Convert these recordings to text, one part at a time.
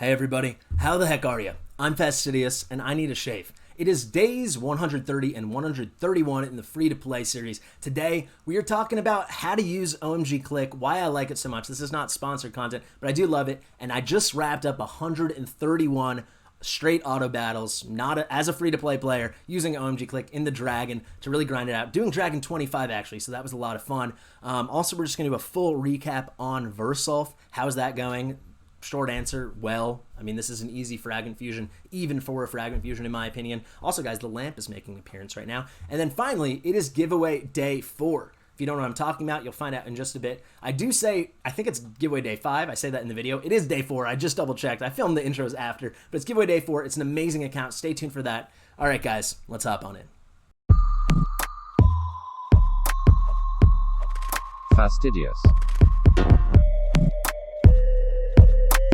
Hey everybody, how the heck are you? I'm Fastidious and I need a shave. It is days 130 and 131 in the free-to-play series. Today, we are talking about how to use OMG Click, why I like it so much. This is not sponsored content, but I do love it, and I just wrapped up 131 straight auto battles, as a free-to-play player, using OMG Click in the Dragon to really grind it out. Doing Dragon 25, actually, so that was a lot of fun. Also, we're just going to do a full recap on Versolf. How's that going? Short answer, well. I mean, this is an easy fragment fusion, even for a fragment fusion, in my opinion. Also, guys, the lamp is making an appearance right now. And then finally, it is giveaway day 4. If you don't know what I'm talking about, you'll find out in just a bit. I do say, I think it's giveaway day 5. I say that in the video. It is day 4. I just double checked. I filmed the intros after, but it's giveaway day 4. It's an amazing account. Stay tuned for that. All right, guys, let's hop on in. Fastidious.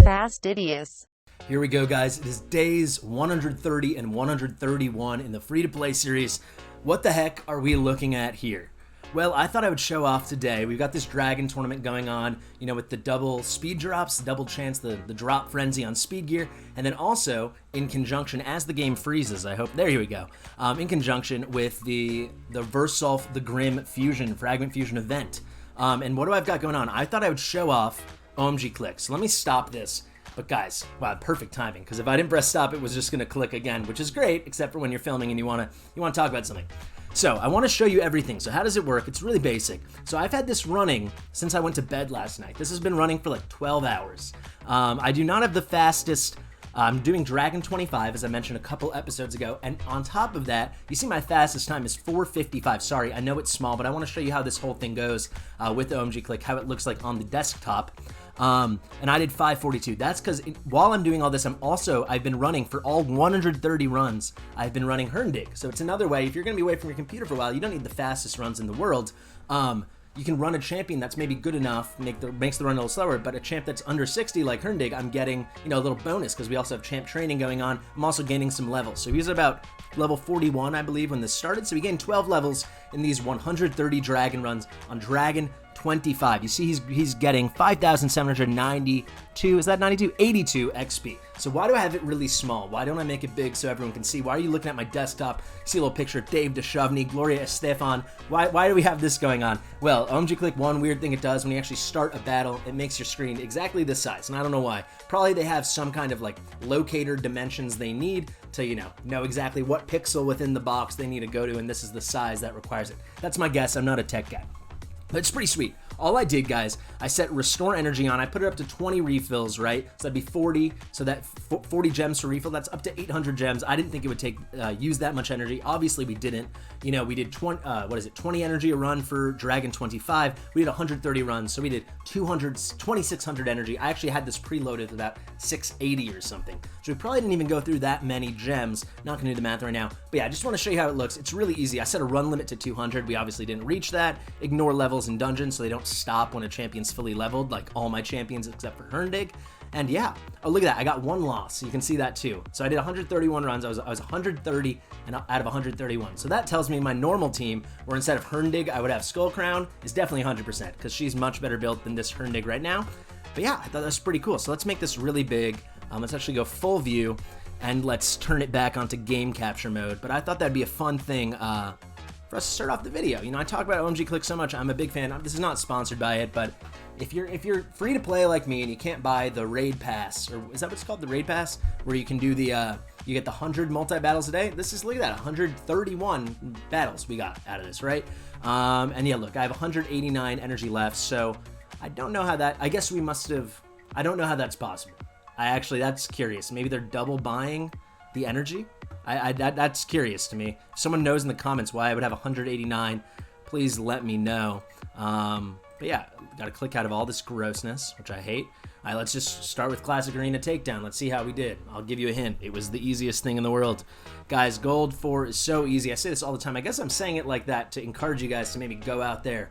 Fastidious. Here we go, guys. It is days 130 and 131 in the free-to-play series. What the heck are we looking at here? Well, I thought I would show off today. We've got this Dragon tournament going on, you know, with the double speed drops, double chance, the drop frenzy on speed gear, and then also in conjunction, as the game freezes, I hope, there we go, in conjunction with the Versolf, the Grim Fusion, Fragment Fusion event. And what do I've got going on? I thought I would show off OMG Click. So let me stop this. But guys, wow, perfect timing, because if I didn't press stop, it was just going to click again, which is great, except for when you're filming and you want to talk about something. So I want to show you everything. So how does it work? It's really basic. So I've had this running since I went to bed last night. This has been running for like 12 hours. I do not have the fastest. I'm doing Dragon 25, as I mentioned a couple episodes ago, and on top of that, you see my fastest time is 4:55. Sorry, I know it's small, but I want to show you how this whole thing goes with OMG Click, how it looks like on the desktop. And I did 5:42. That's because while I'm doing all this, I've been running for all 130 runs. I've been running Herndig. So it's another way, if you're going to be away from your computer for a while, you don't need the fastest runs in the world. You can run a champion that's maybe good enough, makes the run a little slower, but a champ that's under 60 like Herndig, I'm getting, you know, a little bonus because we also have champ training going on. I'm also gaining some levels. So he was about level 41, I believe, when this started. So we gained 12 levels in these 130 Dragon runs on Dragon 25. You see he's getting 5,792, is that 92? 82 XP. So why do I have it really small? Why don't I make it big so everyone can see? Why are you looking at my desktop? You see a little picture of Dave Duchovny, Gloria Estefan. Why do we have this going on? Well, OMG Click, one weird thing it does when you actually start a battle, it makes your screen exactly this size, and I don't know why. Probably they have some kind of like locator dimensions they need to, you know exactly what pixel within the box they need to go to, and this is the size that requires it. That's my guess. I'm not a tech guy. But it's pretty sweet. All I did, guys, I set restore energy on. I put it up to 20 refills, right? So that'd be 40. So that 40 gems to refill, that's up to 800 gems. I didn't think it would use that much energy. Obviously, we didn't. You know, we did 20 energy a run for Dragon 25. We did 130 runs, so we did 2,600 energy. I actually had this preloaded with about 680 or something. So we probably didn't even go through that many gems. Not gonna do the math right now. But yeah, I just want to show you how it looks. It's really easy. I set a run limit to 200. We obviously didn't reach that. Ignore levels in dungeons so they don't stop when a champion's fully leveled, like all my champions except for Herndig. And yeah, oh, look at that, I got one loss, so you can see that too. So I did 131 runs, I was 130 and out of 131. So that tells me my normal team, where instead of Herndig, I would have Skull Crown, is definitely 100%, because she's much better built than this Herndig right now. But yeah, I thought that was pretty cool. So let's make this really big. Let's actually go full view, and let's turn it back onto game capture mode. But I thought that'd be a fun thing for us to start off the video. You know, I talk about OMG Click so much. I'm a big fan. This is not sponsored by it, but if you're free to play like me and you can't buy the raid pass, or is that what it's called, the raid pass, where you can do the you get the 100 multi battles a day. This is, look at that, 131 battles we got out of this, right? And yeah, look, I have 189 energy left, so I don't know how that. I guess we must have. I don't know how that's possible. That's curious. Maybe they're double buying the energy. That's curious to me. If someone knows in the comments why I would have 189, please let me know. But yeah, gotta click out of all this grossness, which I hate. All right, let's just start with Classic Arena Takedown. Let's see how we did. I'll give you a hint. It was the easiest thing in the world. Guys, Gold 4 is so easy. I say this all the time. I guess I'm saying it like that to encourage you guys to maybe go out there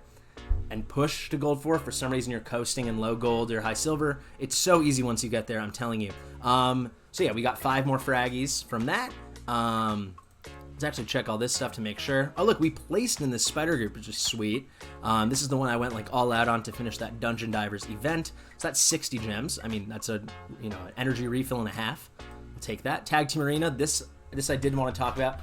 and push to Gold 4. For some reason you're coasting in low gold or high silver. It's so easy once you get there, I'm telling you. So yeah, we got 5 more fraggies from that. Let's actually check all this stuff to make sure. Oh, look, we placed in this spider group, which is sweet. This is the one I went like all out on to finish that Dungeon Divers event. So that's 60 gems. I mean, that's a, you know, an energy refill and a half. I'll take that. Tag Team Arena. This I did want to talk about.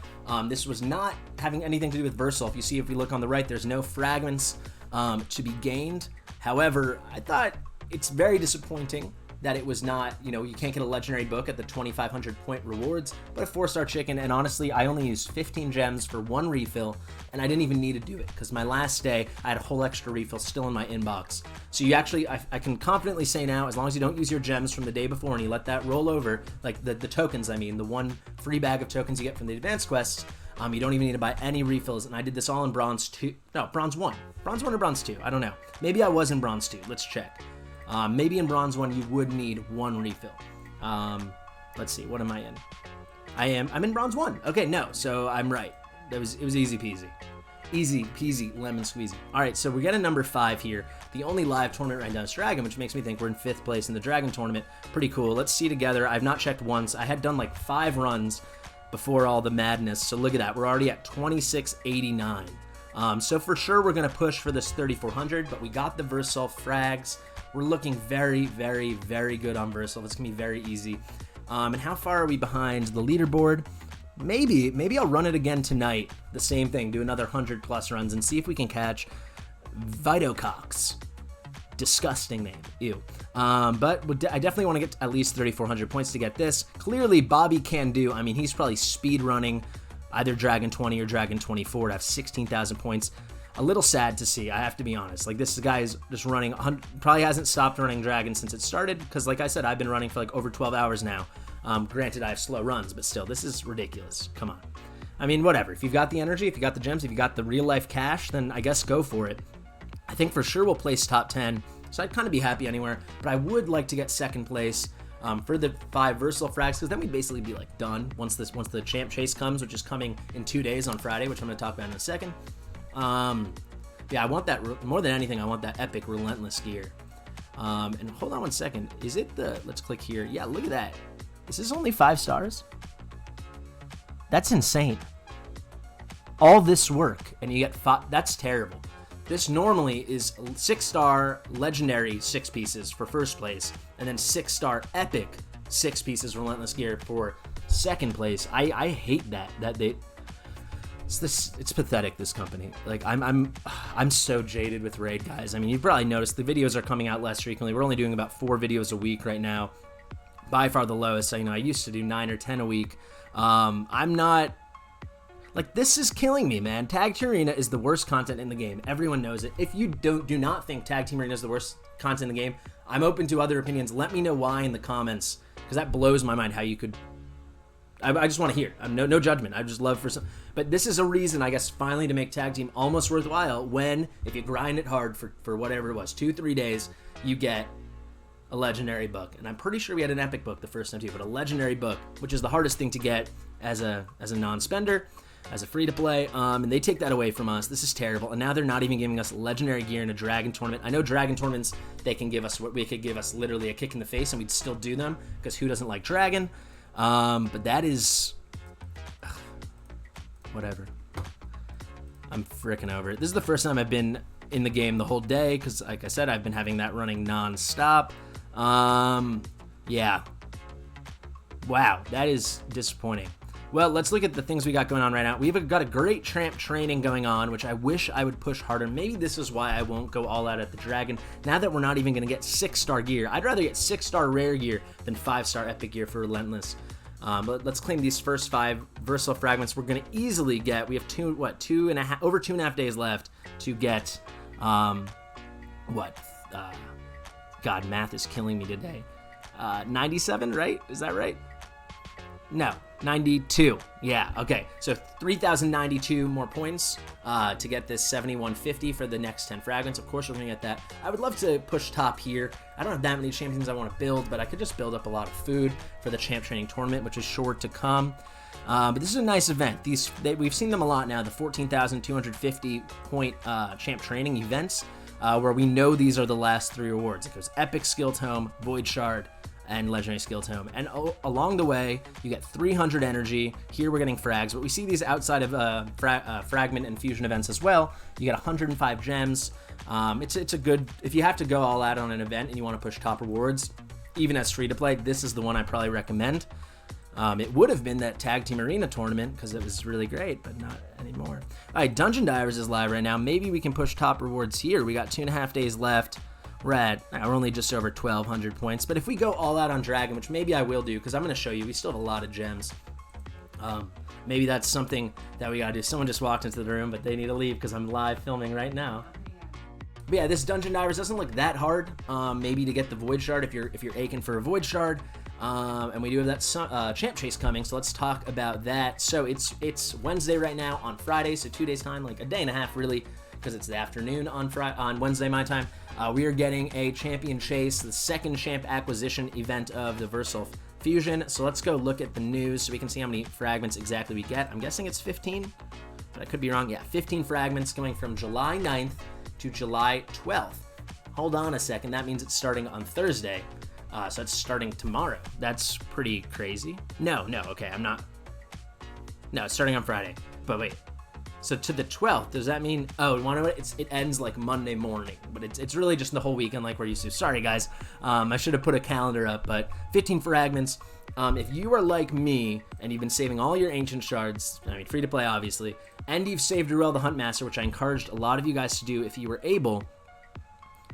This was not having anything to do with Versal. If you see, if we look on the right, there's no fragments to be gained. However, I thought it's very disappointing that it was not, you know, you can't get a legendary book at the 2,500 point rewards, but a 4-star chicken. And honestly, I only used 15 gems for 1 refill, and I didn't even need to do it because my last day I had a whole extra refill still in my inbox. So you actually, I can confidently say now, as long as you don't use your gems from the day before and you let that roll over, like the tokens, I mean, the 1 free bag of tokens you get from the advanced quests, you don't even need to buy any refills. And I did this all in bronze 2, no, bronze 1 or bronze 2, I don't know. Maybe I was in bronze 2, let's check. Maybe in bronze 1 you would need 1 refill. Let's see, what am I in? I'm in bronze 1. Okay, no, so I'm right. It was easy peasy. Easy peasy lemon squeezy. All right, so we get a number 5 here. The only live tournament right now is Dragon, which makes me think we're in 5th place in the Dragon tournament. Pretty cool. Let's see together. I've not checked once. I had done like 5 runs before all the madness. So look at that. We're already at 2689. So for sure we're going to push for this 3400, but we got the Versal frags. We're looking very, very, very good on Versal. It's going to be very easy. And how far are we behind the leaderboard? Maybe I'll run it again tonight. The same thing, do another 100 plus runs and see if we can catch Vitocox. Disgusting name, ew. But I definitely want to get at least 3,400 points to get this. Clearly, Bobby can do. I mean, he's probably speed running either Dragon 20 or Dragon 24 to have 16,000 points. A little sad to see, I have to be honest. Like, this guy is just running, probably hasn't stopped running Dragon since it started, because like I said, I've been running for like over 12 hours now. Granted, I have slow runs, but still, this is ridiculous. Come on. I mean, whatever. If you've got the energy, if you got the gems, if you got the real-life cash, then I guess go for it. I think for sure we'll place top 10, so I'd kind of be happy anywhere, but I would like to get 2nd place for the 5 Versal frags, because then we'd basically be like done once the champ chase comes, which is coming in 2 days on Friday, which I'm going to talk about in a second. Yeah, I want that more than anything. I want that epic relentless gear. And hold on one second. Is it the? Let's click here. Yeah, look at that. This is only 5 stars. That's insane. All this work and you get 5. That's terrible. This normally is 6-star legendary 6 pieces for 1st place, and then 6-star epic 6 pieces relentless gear for 2nd place. I hate that they. It's pathetic, this company. Like, I'm so jaded with Raid, guys. I mean, you've probably noticed the videos are coming out less frequently. We're only doing about 4 videos a week right now. By far the lowest. You know, I used to do 9 or 10 a week. I'm not... Like, this is killing me, man. Tag Team Arena is the worst content in the game. Everyone knows it. If you do not think Tag Team Arena is the worst content in the game, I'm open to other opinions. Let me know why in the comments, because that blows my mind how you could... I just want to hear. No judgment. I just love for some... But this is a reason, I guess, finally to make Tag Team almost worthwhile when, if you grind it hard for whatever it was, 2-3 days, you get a legendary book. And I'm pretty sure we had an epic book the first time too, but a legendary book, which is the hardest thing to get as a non-spender, as a free-to-play, and they take that away from us. This is terrible. And now they're not even giving us legendary gear in a Dragon tournament. I know Dragon tournaments, they can give us what we could give us literally a kick in the face, and we'd still do them, because who doesn't like Dragon? But that is... whatever. I'm freaking over it. This is the first time I've been in the game the whole day, because like I said, I've been having that running non-stop. Yeah. Wow, that is disappointing. Well, let's look at the things we got going on right now. We've got a great tramp training going on, which I wish I would push harder. Maybe this is why I won't go all out at the Dragon. Now that we're not even going to get 6-star gear, I'd rather get 6-star rare gear than 5-star epic gear for Relentless. But let's claim these first 5 Versal fragments. We're going to easily get, we have over 2.5 days left to get, God, math is killing me today. 97, right? Is that right? No, 92. Yeah, okay. So 3,092 more points to get this 7,150 for the next 10 fragments. Of course, we're going to get that. I would love to push top here. I don't have that many champions I want to build, but I could just build up a lot of food for the champ training tournament, which is sure to come. But this is a nice event. We've seen them a lot now, the 14,250 point champ training events, where we know these are the last 3 rewards. It goes Epic Skill Tome, Void Shard, and legendary skill tome. And along the way, you get 300 energy. Here we're getting frags, but we see these outside of fragment and fusion events as well. You get 105 gems. It's a good, if you have to go all out on an event and you want to push top rewards, even as free to play, this is the one I probably recommend. It would have been that Tag Team Arena tournament because it was really great, but not anymore. All right, Dungeon Divers is live right now. Maybe we can push top rewards here. We got 2.5 days left. We're only just over 1,200 points. But if we go all out on Dragon, which maybe I will do because I'm going to show you, we still have a lot of gems. Maybe that's something that we got to do. Someone just walked into the room, but they need to leave because I'm live filming right now. But yeah, this Dungeon Divers doesn't look that hard. Maybe to get the Void Shard if you're aching for a Void Shard. And we do have that champ chase coming, so let's talk about that. So it's Wednesday right now. On Friday, so 2 days time, like a day and a half really, because it's the afternoon on Wednesday my time. We are getting a champion chase, the second champ acquisition event of the Versalf Fusion. So let's go look at the news so we can see how many fragments exactly we get. I'm guessing it's 15, but I could be wrong. Yeah, 15 fragments going from July 9th to July 12th. Hold on a second, that means it's starting on Thursday. So it's starting tomorrow. That's pretty crazy. No, okay, No, it's starting on Friday. But wait, so to the 12th, does that mean, oh, you wanna know what? It ends like Monday morning, but it's really just the whole weekend like we're used to. Sorry, guys. I should have put a calendar up, but 15 fragments. If you are like me, and you've been saving all your ancient shards, I mean, free to play, obviously, and you've saved Ruel the Huntmaster, which I encouraged a lot of you guys to do if you were able,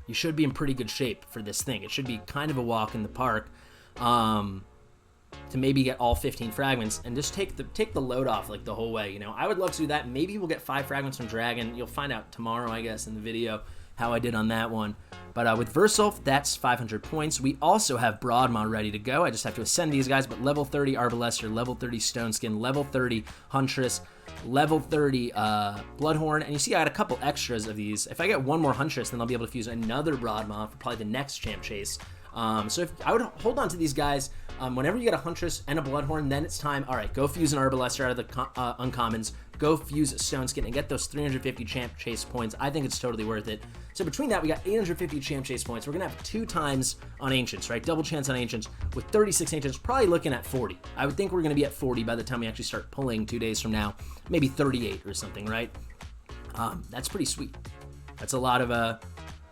you should be in pretty good shape for this thing. It should be kind of a walk in the park to maybe get all 15 fragments and just take the load off like the whole way. You know, I would love to do that. Maybe we'll get 5 fragments from Dragon. You'll find out tomorrow, I guess, in the video how I did on that one. But with Versalf, that's 500 points. We also have Broadmaw ready to go. I just have to ascend these guys, but level 30 Arbalester, level 30 Stoneskin, level 30 Huntress, level 30 Bloodhorn, and you see I got a couple extras of these. If I get one more Huntress, then I'll be able to fuse another Broadmaw for probably the next champ chase. So if I would hold on to these guys, whenever you get a Huntress and a Bloodhorn, then it's time, all right, go fuse an Arbalester out of the uncommons, go fuse a Stoneskin and get those 350 champ chase points. I think it's totally worth it. So between that, we got 850 champ chase points. We're gonna have 2 times on Ancients, right? Double chance on Ancients with 36 Ancients, probably looking at 40. I would think we're gonna be at 40 by the time we actually start pulling 2 days from now, maybe 38 or something, right? That's pretty sweet. That's a lot of,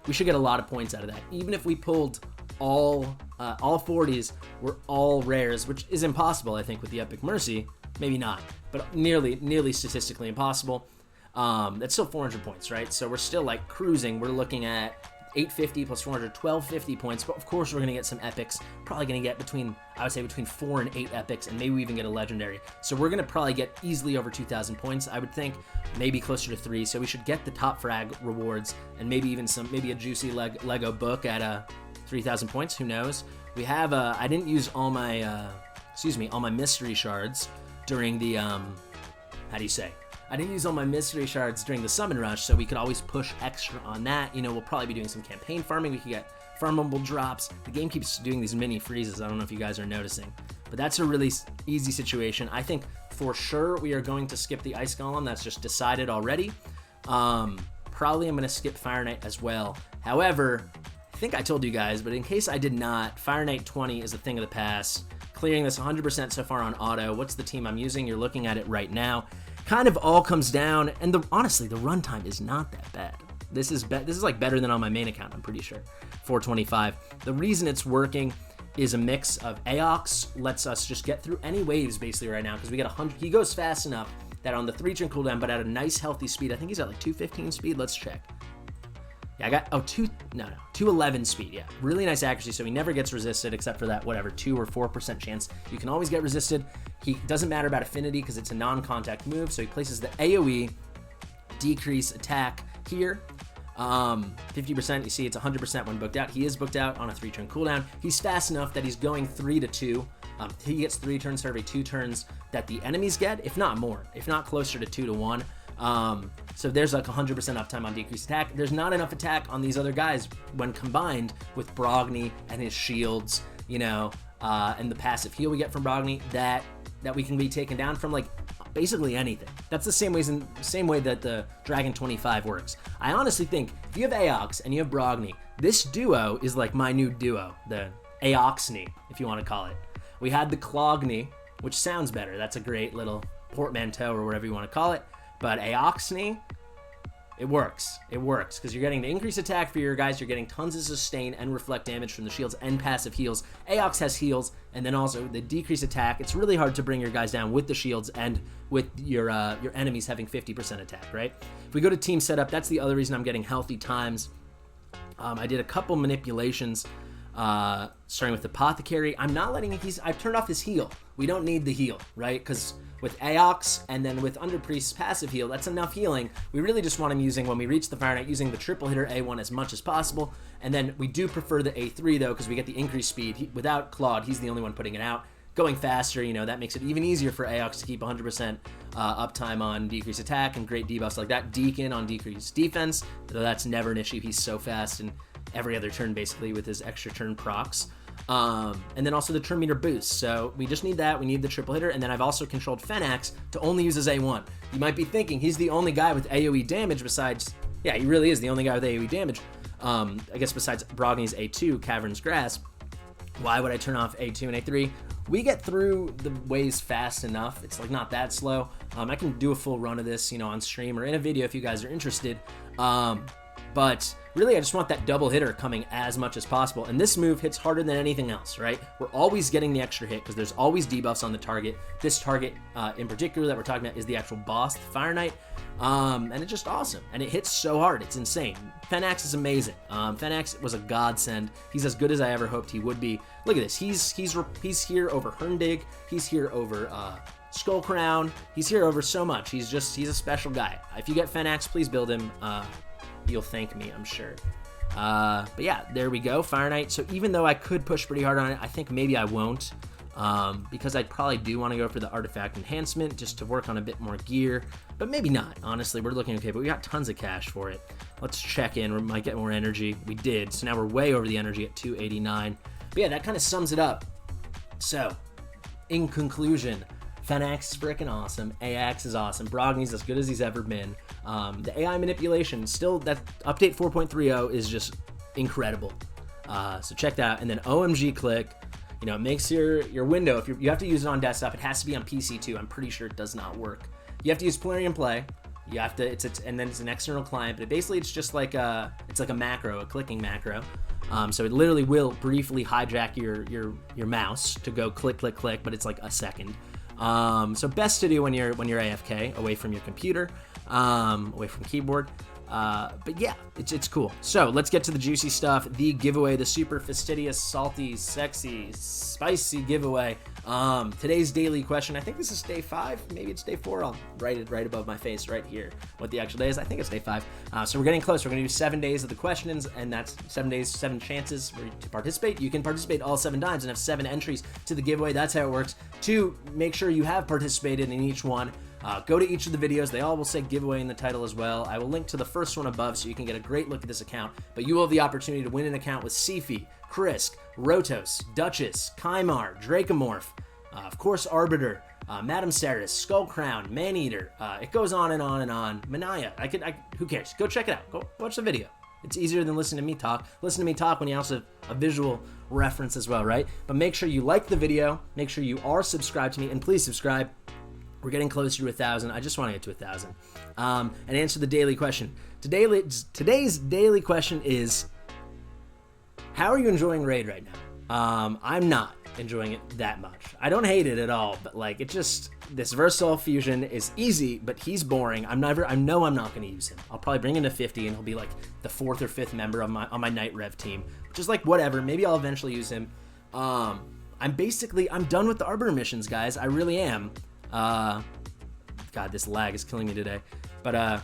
we should get a lot of points out of that. Even if we pulled all 40s were all rares, which is impossible, I think, with the Epic Mercy. Maybe not, but nearly statistically impossible. That's still 400 points, right? So we're still like cruising. We're looking at 850 plus 400, 1250 points. But of course, we're gonna get some epics. Probably gonna get I would say between 4 and 8 epics, and maybe we even get a legendary. So we're gonna probably get easily over 2,000 points. I would think maybe closer to 3. So we should get the top frag rewards, and maybe even maybe a juicy Lego book at 3,000 points. Who knows? We have I didn't use all my all my mystery shards during the I didn't use all my mystery shards during the summon rush, so we could always push extra on that. You know, we'll probably be doing some campaign farming. We could get farmable drops. The game keeps doing these mini freezes. I don't know if you guys are noticing, but that's a really easy situation. I think for sure we are going to skip the Ice Golem. That's just decided already. Probably I'm going to skip Fire Knight as well. However, I think I told you guys, but in case I did not, Fire Knight 20 is a thing of the past. Clearing this 100% so far on auto. What's the team I'm using? You're looking at it right now. Kind of all comes down, and honestly, the runtime is not that bad. This is like better than on my main account, I'm pretty sure. 425. The reason it's working is a mix of Aox lets us just get through any waves basically right now, because we get 100. He goes fast enough that on the 3-turn cooldown, but at a nice healthy speed. I think he's at like 215 speed. Let's check. Yeah, I got 211 speed. Yeah, really nice accuracy. So he never gets resisted except for that 2 or 4% chance. You can always get resisted. He doesn't matter about affinity because it's a non-contact move. So he places the AOE decrease attack here. 50%. You see, it's 100% when booked out. He is booked out on a 3-turn cooldown. He's fast enough that he's going 3 to 2. He gets 3 turns for every 2 turns that the enemies get, if not more, if not closer to 2 to 1. So there's like 100% uptime on decreased attack. There's not enough attack on these other guys when combined with Brogni and his shields, you know, and the passive heal we get from Brogni that we can be taken down from like basically anything. That's the same way that the Dragon 25 works. I honestly think if you have Aox and you have Brogni, this duo is like my new duo, the Aoxney, if you want to call it. We had the Clogney, which sounds better. That's a great little portmanteau or whatever you want to call it. But Aoxney, it works. It works because you're getting the increased attack for your guys. You're getting tons of sustain and reflect damage from the shields and passive heals. Aox has heals, and then also the decreased attack. It's really hard to bring your guys down with the shields and with your enemies having 50% attack, right? If we go to team setup, that's the other reason I'm getting healthy times. I did a couple manipulations, starting with Apothecary. I'm not letting I've turned off his heal. We don't need the heal, right? Because with Aox and then with Underpriest's passive heal, that's enough healing. We really just want him using, when we reach the Fire Knight, using the triple hitter A1 as much as possible. And then we do prefer the A3 though, because we get the increased speed. Without Claude, he's the only one putting it out. Going faster, that makes it even easier for Aox to keep 100% uptime on decreased attack and great debuffs like that. Deacon on decreased defense, though that's never an issue. He's so fast and every other turn basically with his extra turn procs. And then also the turn meter boost. So we just need that. We need the triple hitter. And then I've also controlled Fenax to only use his A1. You might be thinking he's the only guy with AoE damage besides, yeah, he really is the only guy with AoE damage. I guess besides Brogny's A2, Cavern's Grasp. Why would I turn off A2 and A3? We get through the ways fast enough. It's like not that slow. I can do a full run of this, on stream or in a video if you guys are interested. But really, I just want that double hitter coming as much as possible. And this move hits harder than anything else, right? We're always getting the extra hit because there's always debuffs on the target. This target in particular that we're talking about is the actual boss, the Fire Knight. And it's just awesome. And it hits so hard. It's insane. Fenax is amazing. Fenax was a godsend. He's as good as I ever hoped he would be. Look at this. He's here over Herndig. He's here over Skull Crown. He's here over so much. He's a special guy. If you get Fenax, please build him. You'll thank me, I'm sure. But yeah, there we go, Fire Knight. So even though I could push pretty hard on it, I think maybe I won't, because I probably do want to go for the artifact enhancement just to work on a bit more gear, but maybe not. Honestly, we're looking okay, but we got tons of cash for it. Let's check in. We might get more energy. We did, so now we're way over the energy at 289. But yeah, that kind of sums it up. So, in conclusion, Fenax is freaking awesome. Aox is awesome. Brogny's as good as he's ever been. The AI manipulation, still, that update 4.30 is just incredible. So check that out. And then OMG Click, it makes your window, if you have to use it on desktop, it has to be on PC too. I'm pretty sure it does not work. You have to use Plarium Play. You have to, and then it's an external client, but basically it's just like a macro, a clicking macro. So it literally will briefly hijack your mouse to go click, click, click, but it's like a second. So best to do when you're AFK, away from your computer, away from keyboard. But yeah, it's cool. So let's get to the juicy stuff. The giveaway, the super fastidious, salty, sexy, spicy giveaway. Today's daily question, I think this is day 5, maybe it's day 4. I'll write it right above my face right here what the actual day is. I think it's day 5. So we're getting close. We're going to do 7 days of the questions, and that's 7 days, 7 chances to participate. You can participate all 7 times and have 7 entries to the giveaway. That's how it works. To make sure you have participated in each one, go to each of the videos. They all will say giveaway in the title as well. I will link to the first one above so you can get a great look at this account. But you will have the opportunity to win an account with Sifi, Krisk, Rotos, Duchess, Kymar, Dracomorph, of course Arbiter, Madam Ceres, Skull Crown, Maneater. It goes on and on and on. Manaya. Who cares? Go check it out. Go watch the video. It's easier than listening to me talk. Listen to me talk when you also have a visual reference as well, right? But make sure you like the video. Make sure you are subscribed to me, and please subscribe. We're getting closer to 1,000. I just want to get to 1,000. And answer the daily question. Today's daily question is, how are you enjoying Raid right now? I'm not enjoying it that much. I don't hate it at all, but like this Versatile Fusion is easy, but he's boring. I know I'm not going to use him. I'll probably bring him to 50 and he'll be like the 4th or 5th member on my Night Rev team, which is like whatever. Maybe I'll eventually use him. I'm done with the Arbiter missions, guys. I really am. God, this lag is killing me today. But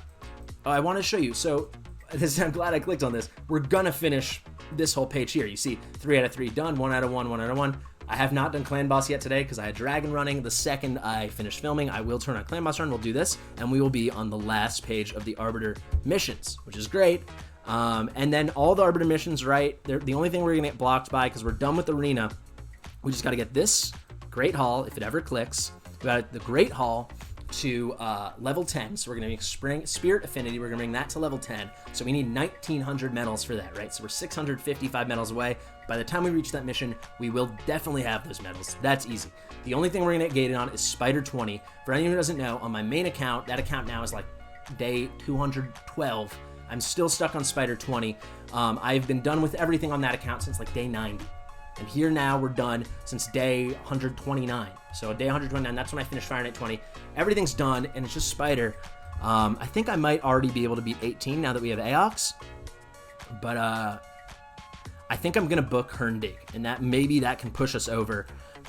I want to show you. So I'm glad I clicked on this. We're gonna finish this whole page here. You see 3 out of 3 done, 1 out of 1, 1 out of 1. I have not done Clan Boss yet today because I had Dragon running. The second I finish filming, I will turn on Clan Boss run. We'll do this, and we will be on the last page of the Arbiter missions, which is great. And then all the Arbiter missions, right? They're the only thing we're gonna get blocked by because we're done with Arena. We just got to get this Great Hall if it ever clicks. We got the Great Hall to level 10. So we're going to make Spirit Affinity. We're going to bring that to level 10. So we need 1,900 medals for that, right? So we're 655 medals away. By the time we reach that mission, we will definitely have those medals. That's easy. The only thing we're going to get gated on is Spider 20. For anyone who doesn't know, on my main account, that account now is like day 212. I'm still stuck on Spider 20. I've been done with everything on that account since like day 90. And here now we're done since day 129. So day 129, that's when I finished Fire Night 20. Everything's done, and it's just Spider. I think I might already be able to beat 18 now that we have Aox. But I think I'm going to book Herndig, and that maybe that can push us over.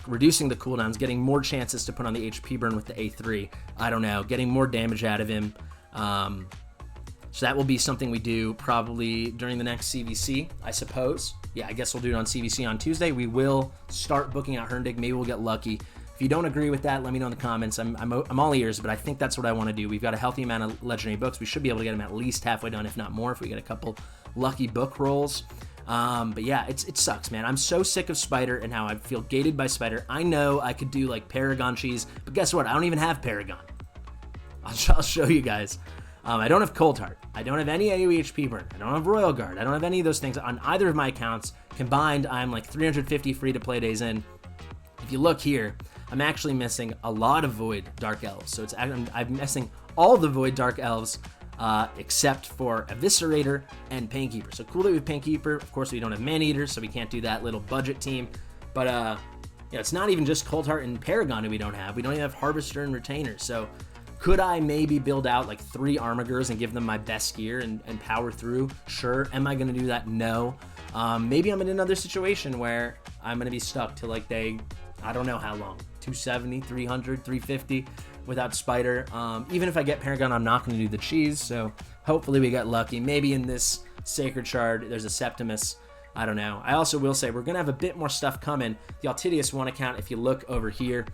Reducing the cooldowns, getting more chances to put on the HP burn with the A3. I don't know, getting more damage out of him. So that will be something we do probably during the next CVC, I suppose. Yeah, I guess we'll do it on CVC on Tuesday. We will start booking out Herndig. Maybe we'll get lucky. If you don't agree with that, let me know in the comments. I'm all ears, but I think that's what I want to do. We've got a healthy amount of legendary books. We should be able to get them at least halfway done, if not more, if we get a couple lucky book rolls. But yeah, it sucks, man. I'm so sick of Spider and how I feel gated by Spider. I know I could do like Paragon cheese, but guess what? I don't even have Paragon. I'll show you guys. I don't have Cold Heart. I don't have any AoE HP burn. I don't have Royal Guard. I don't have any of those things on either of my accounts. Combined, I'm like 350 free-to-play days in. If you look here, I'm actually missing a lot of Void Dark Elves. So I'm missing all the Void Dark Elves except for Eviscerator and Painkeeper. So cool that we have Painkeeper. Of course, we don't have Man-Eater, so we can't do that little budget team. But it's not even just Cold Heart and Paragon that we don't have. We don't even have Harvester and Retainer. So could I maybe build out like 3 Armigers and give them my best gear and power through? Sure. Am I going to do that? No. Maybe I'm in another situation where I'm going to be stuck to like I don't know how long, 270, 300, 350 without Spider. Even if I get Paragon, I'm not going to do the cheese. So hopefully we get lucky. Maybe in this Sacred Shard, there's a Septimus. I don't know. I also will say we're going to have a bit more stuff coming. The Altidius 1 account, if you look over here,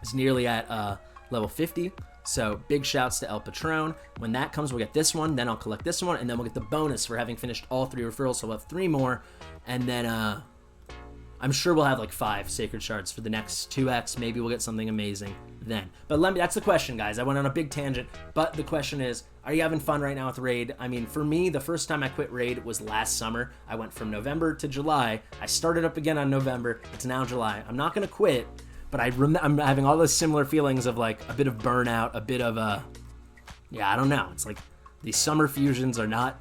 is nearly at level 50. So big shouts to El Patron. When that comes, we'll get this one, then I'll collect this one, and then we'll get the bonus for having finished all 3 referrals. So we'll have 3 more, and then I'm sure we'll have like 5 Sacred Shards for the next 2x. Maybe we'll get something amazing then. But that's the question, guys. I went on a big tangent, but the question is, are you having fun right now with Raid? I mean, for me, the first time I quit Raid was last summer. I went from November to July. I started up again on November. It's now July. I'm not going to quit. But I'm having all those similar feelings of like a bit of burnout, a bit of I don't know. It's like these summer fusions are not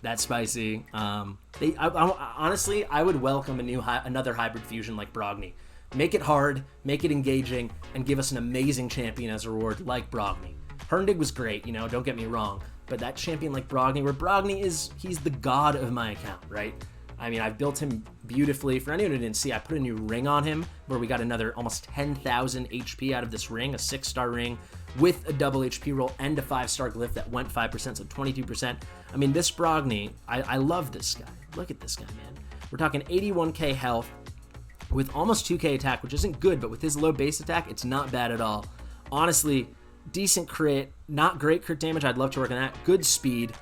that spicy. Honestly, I would welcome another hybrid fusion like Brogni. Make it hard, make it engaging, and give us an amazing champion as a reward like Brogni. Herndig was great, don't get me wrong. But that champion like Brogni, where Brogni he's the god of my account, right? I mean, I've built him beautifully. For anyone who didn't see, I put a new ring on him where we got another almost 10,000 HP out of this ring, a 6-star ring with a double HP roll and a 5-star glyph that went 5%, so 22%. I mean, this Brogni, I love this guy. Look at this guy, man. We're talking 81k health with almost 2k attack, which isn't good, but with his low base attack, it's not bad at all. Honestly, decent crit, not great crit damage. I'd love to work on that. Good speed.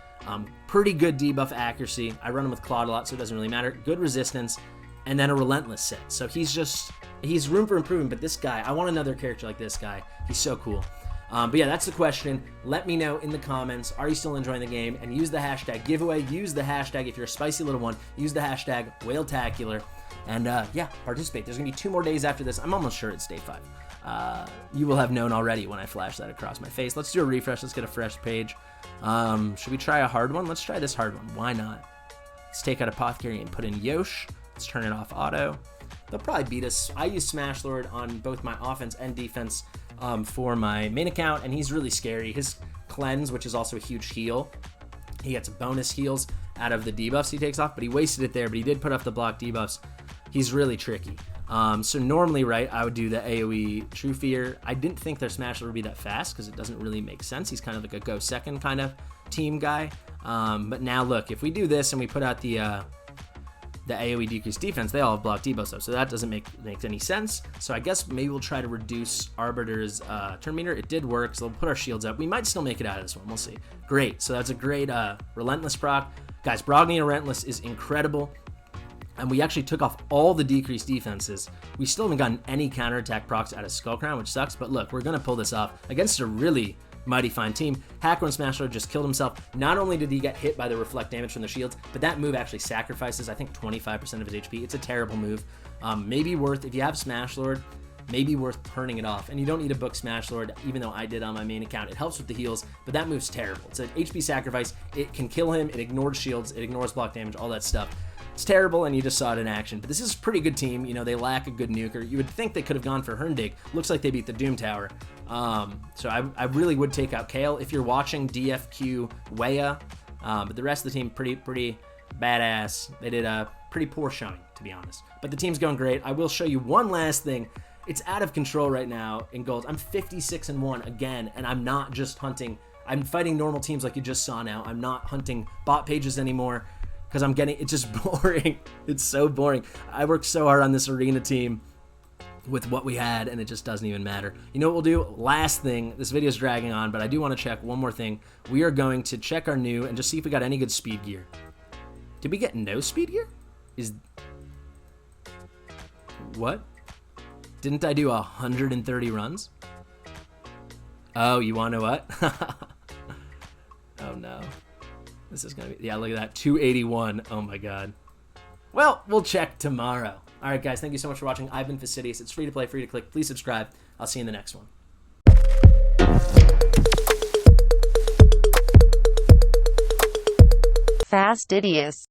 Pretty good debuff accuracy. I run him with Claude a lot, so it doesn't really matter. Good resistance, and then a Relentless set. So he's room for improvement, but this guy, I want another character like this guy. He's so cool. But yeah, that's the question. Let me know in the comments, are you still enjoying the game? And use the hashtag giveaway. Use the hashtag, if you're a spicy little one, use the hashtag Whaletacular. And yeah, participate. There's going to be 2 more days after this. I'm almost sure it's day 5. You will have known already when I flash that across my face. Let's do a refresh. Let's get a fresh page. Should we try a hard one? Let's try this hard one. Why not? Let's take out Apothecary and put in Yosh. Let's turn it off auto. They'll probably beat us. I use Smash Lord on both my offense and defense for my main account, and he's really scary. His Cleanse, which is also a huge heal, he gets bonus heals out of the debuffs he takes off, but he wasted it there, but he did put off the block debuffs. He's really tricky. So normally, right, I would do the AoE True Fear. I didn't think their Smash Lord would be that fast because it doesn't really make sense. He's kind of like a go second kind of team guy. But now look, if we do this and we put out the AoE decreased defense, they all have block debuffs up, so that doesn't make any sense. So I guess maybe we'll try to reduce Arbiter's turn meter. It did work, so we'll put our shields up. We might still make it out of this one. We'll see. Great. So that's a great Relentless proc. Guys, Brogni and Relentless is incredible. and we actually took off all the decreased defenses. We still haven't gotten any counterattack procs out of Skullcrown, which sucks, but look, we're going to pull this off against a really mighty fine team. Hacker and Smashlord just killed himself. Not only did he get hit by the reflect damage from the shields, but that move actually sacrifices, I think, 25% of his HP. It's a terrible move. Maybe worth, if you have Smashlord, maybe worth turning it off. And you don't need to book Smashlord, even though I did on my main account. It helps with the heals, but that move's terrible. It's an HP sacrifice. It can kill him. It ignores shields. It ignores block damage, all that stuff. It's terrible, and you just saw it in action. But this is a pretty good team. You know, they lack a good nuker. You would think they could have gone for Herndig. Looks like they beat the Doom Tower. So I really would take out Kale. If you're watching DFQ Weya, but the rest of the team pretty badass. They did a pretty poor showing, to be honest. But the team's going great. I will show you one last thing. It's out of control right now in gold. I'm 56-1 again, and I'm not just hunting. I'm fighting normal teams like you just saw now. I'm not hunting bot pages anymore because I'm getting, it's just boring. It's so boring. I worked so hard on this arena team with what we had, and it just doesn't even matter. You know what we'll do? Last thing, this video is dragging on, but I do want to check one more thing. We are going to check our new and just see if we got any good speed gear. Did we get no speed gear? What? Didn't I do 130 runs? Oh, you want to know what? Oh no. This is going to be, yeah, look at that, 281. Oh my god. Well, we'll check tomorrow. All right, guys, thank you so much for watching. I've been Fastidious. It's free to play, free to click. Please subscribe. I'll see you in the next one. Fastidious.